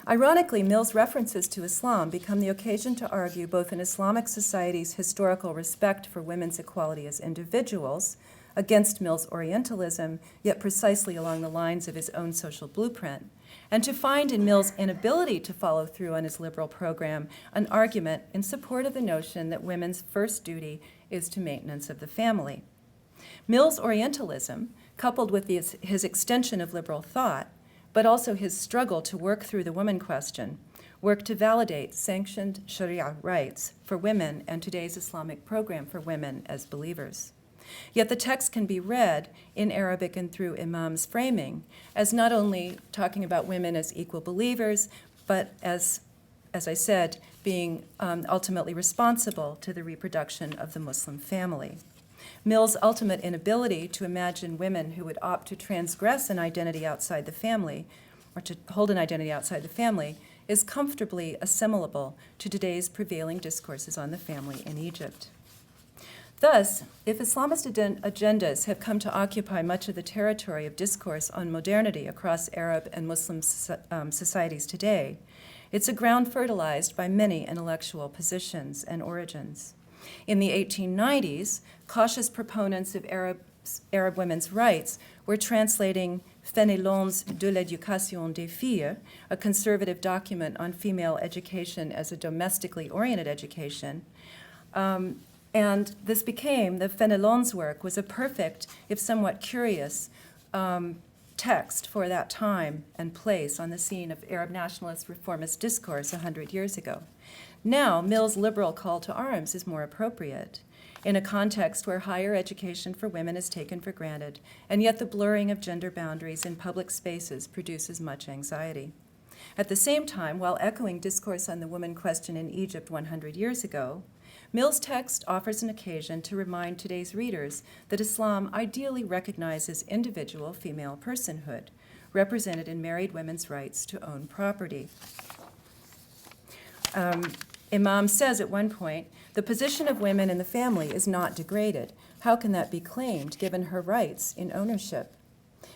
Ironically, Mill's references to Islam become the occasion to argue both an Islamic society's historical respect for women's equality as individuals against Mill's Orientalism, yet precisely along the lines of his own social blueprint, and to find in Mill's inability to follow through on his liberal program an argument in support of the notion that women's first duty is to maintenance of the family. Mill's Orientalism, coupled with his extension of liberal thought, but also his struggle to work through the woman question, work to validate sanctioned Sharia rights for women and today's Islamic program for women as believers. Yet the text can be read in Arabic and through Imam's framing as not only talking about women as equal believers, but as I said, being ultimately responsible to the reproduction of the Muslim family. Mill's ultimate inability to imagine women who would opt to transgress an identity outside the family, or to hold an identity outside the family, is comfortably assimilable to today's prevailing discourses on the family in Egypt. Thus, if Islamist agendas have come to occupy much of the territory of discourse on modernity across Arab and Muslim societies today, it's a ground fertilized by many intellectual positions and origins. In the 1890s, cautious proponents of Arab women's rights were translating Fenelon's De l'éducation des filles, a conservative document on female education as a domestically oriented education. And this became, the Fenelon's work was a perfect, if somewhat curious, text for that time and place on the scene of Arab nationalist reformist discourse 100 years ago. Now, Mill's liberal call to arms is more appropriate in a context where higher education for women is taken for granted, and yet the blurring of gender boundaries in public spaces produces much anxiety. At the same time, while echoing discourse on the woman question in Egypt 100 years ago, Mill's text offers an occasion to remind today's readers that Islam ideally recognizes individual female personhood, represented in married women's rights to own property. Imam says at one point, the position of women in the family is not degraded. How can that be claimed given her rights in ownership?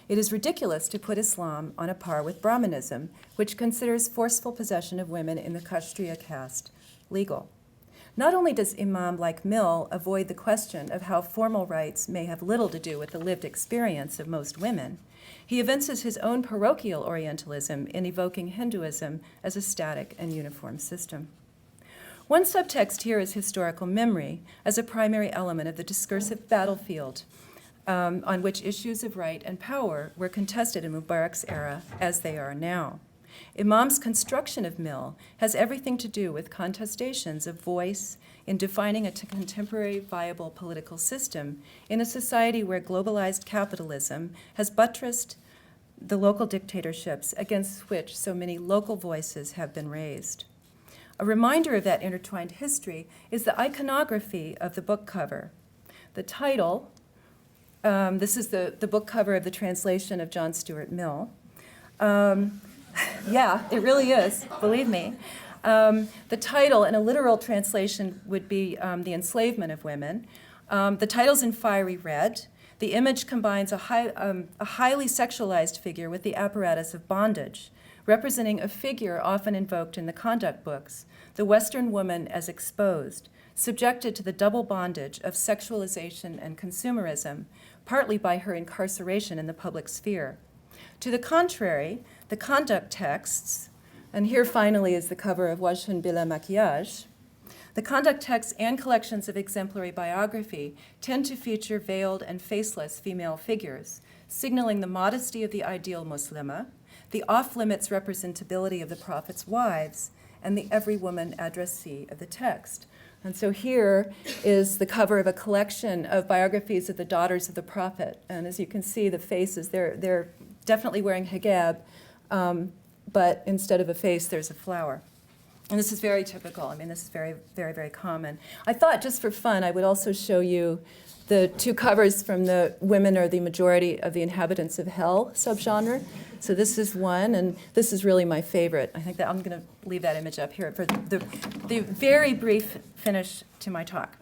It is ridiculous to put Islam on a par with Brahmanism, which considers forceful possession of women in the Kshatriya caste legal. Not only does Imam, like Mill, avoid the question of how formal rights may have little to do with the lived experience of most women, he evinces his own parochial Orientalism in evoking Hinduism as a static and uniform system. One subtext here is historical memory as a primary element of the discursive battlefield on which issues of right and power were contested in Mubarak's era as they are now. Imam's construction of Mill has everything to do with contestations of voice in defining a contemporary viable political system in a society where globalized capitalism has buttressed the local dictatorships against which so many local voices have been raised. A reminder of that intertwined history is the iconography of the book cover. The title, this is the book cover of the translation of John Stuart Mill. Yeah, it really is, believe me. The title, in a literal translation, would be The Enslavement of Women. The title's in fiery red. The image combines a highly sexualized figure with the apparatus of bondage, representing a figure often invoked in the conduct books, the Western woman as exposed, subjected to the double bondage of sexualization and consumerism, partly by her incarceration in the public sphere. To the contrary, the conduct texts, and here finally is the cover of Wajhun Bila Maquillage, The conduct texts and collections of exemplary biography tend to feature veiled and faceless female figures, signaling the modesty of the ideal Muslima, the off-limits representability of the Prophet's wives, and the every woman addressee of the text. And so here is the cover of a collection of biographies of the daughters of the Prophet. And as you can see, the faces, they're definitely wearing hijab, but instead of a face, there's a flower. And this is very typical. I mean, this is very, very, very common. I thought just for fun, I would also show you the two covers from the women are the majority of the inhabitants of hell subgenre. So this is one, and this is really my favorite. I think that I'm going to leave that image up here for the very brief finish to my talk.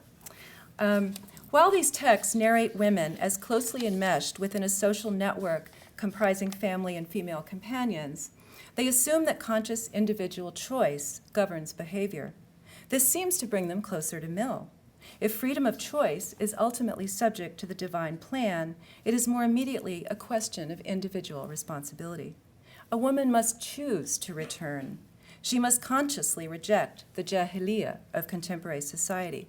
While these texts narrate women as closely enmeshed within a social network comprising family and female companions, they assume that conscious individual choice governs behavior. This seems to bring them closer to Mill. If freedom of choice is ultimately subject to the divine plan, it is more immediately a question of individual responsibility. A woman must choose to return. She must consciously reject the jahiliyyah of contemporary society.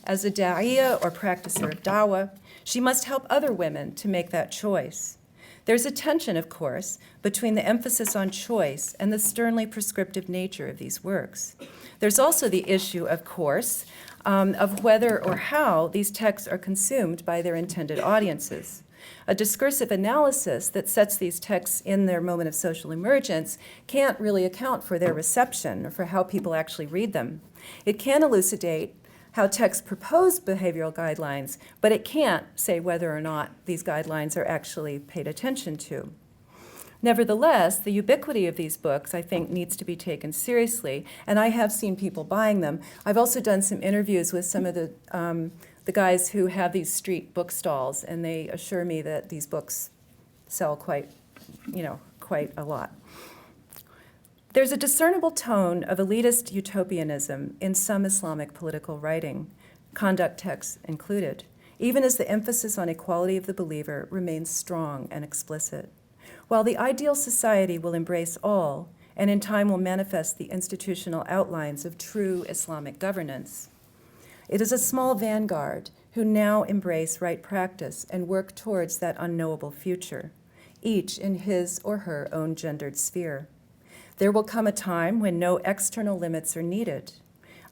As a da'iyah or practicer of da'wah, she must help other women to make that choice. There's a tension, of course, between the emphasis on choice and the sternly prescriptive nature of these works. There's also the issue, of course, of whether or how these texts are consumed by their intended audiences. A discursive analysis that sets these texts in their moment of social emergence can't really account for their reception or for how people actually read them. It can elucidate how texts propose behavioral guidelines, but it can't say whether or not these guidelines are actually paid attention to. Nevertheless, the ubiquity of these books, I think, needs to be taken seriously, and I have seen people buying them. I've also done some interviews with some of the guys who have these street book stalls, and they assure me that these books sell quite a lot. There's a discernible tone of elitist utopianism in some Islamic political writing, conduct texts included, even as the emphasis on equality of the believer remains strong and explicit. While the ideal society will embrace all, and in time will manifest the institutional outlines of true Islamic governance, it is a small vanguard who now embrace right practice and work towards that unknowable future, each in his or her own gendered sphere. There will come a time when no external limits are needed,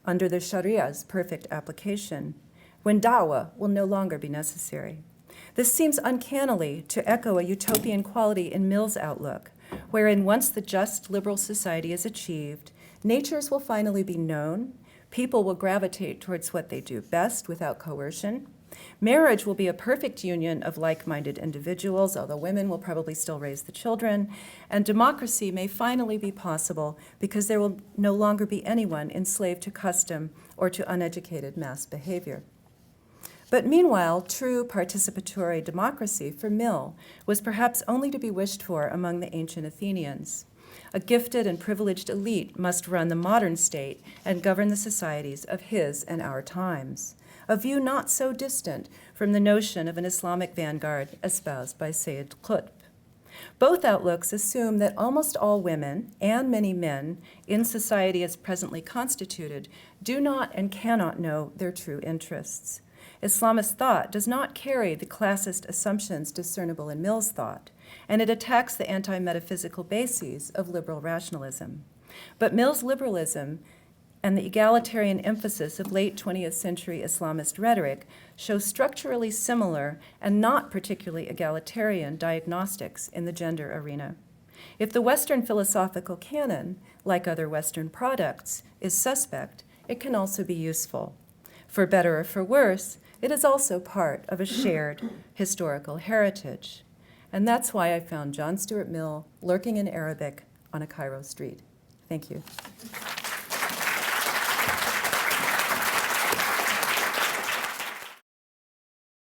under the Sharia's perfect application, when da'wah will no longer be necessary. This seems uncannily to echo a utopian quality in Mill's outlook, wherein once the just liberal society is achieved, natures will finally be known, people will gravitate towards what they do best without coercion, marriage will be a perfect union of like-minded individuals, although women will probably still raise the children, and democracy may finally be possible because there will no longer be anyone enslaved to custom or to uneducated mass behavior. But meanwhile, true participatory democracy for Mill was perhaps only to be wished for among the ancient Athenians. A gifted and privileged elite must run the modern state and govern the societies of his and our times, a view not so distant from the notion of an Islamic vanguard espoused by Sayyid Qutb. Both outlooks assume that almost all women and many men in society as presently constituted do not and cannot know their true interests. Islamist thought does not carry the classist assumptions discernible in Mill's thought, and it attacks the anti-metaphysical bases of liberal rationalism. But Mill's liberalism and the egalitarian emphasis of late 20th century Islamist rhetoric show structurally similar and not particularly egalitarian diagnostics in the gender arena. If the Western philosophical canon, like other Western products, is suspect, it can also be useful. For better or for worse, it is also part of a shared historical heritage. And that's why I found John Stuart Mill lurking in Arabic on a Cairo street. Thank you.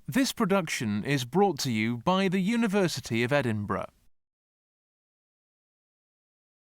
This production is brought to you by the University of Edinburgh.